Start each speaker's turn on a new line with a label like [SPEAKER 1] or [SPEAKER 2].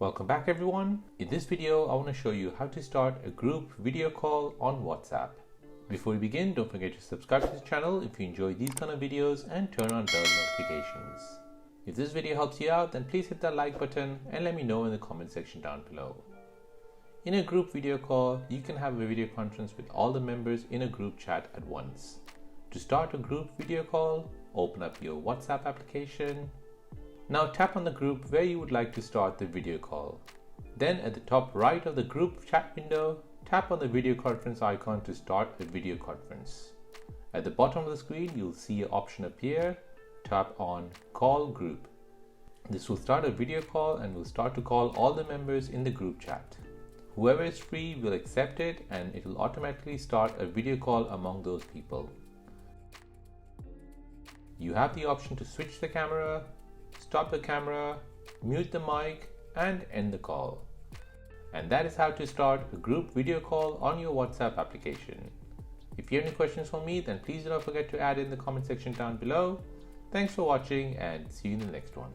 [SPEAKER 1] Welcome back everyone. In this video, I want to show you how to start a group video call on WhatsApp. Before we begin, don't forget to subscribe to this channel if you enjoy these kind of videos and turn on bell notifications. If this video helps you out, then please hit that like button and let me know in the comment section down below. In a group video call, you can have a video conference with all the members in a group chat at once. To start a group video call, open up your WhatsApp application. Now tap on the group where you would like to start the video call. Then at the top right of the group chat window, tap on the video conference icon to start a video conference. At the bottom of the screen, you'll see an option appear. Tap on Call Group. This will start a video call and will start to call all the members in the group chat. Whoever is free will accept it and it will automatically start a video call among those people. You have the option to switch the camera, stop the camera, mute the mic, and end the call. And that is how to start a group video call on your WhatsApp application. If you have any questions for me, then please do not forget to add in the comment section down below. Thanks for watching and see you in the next one.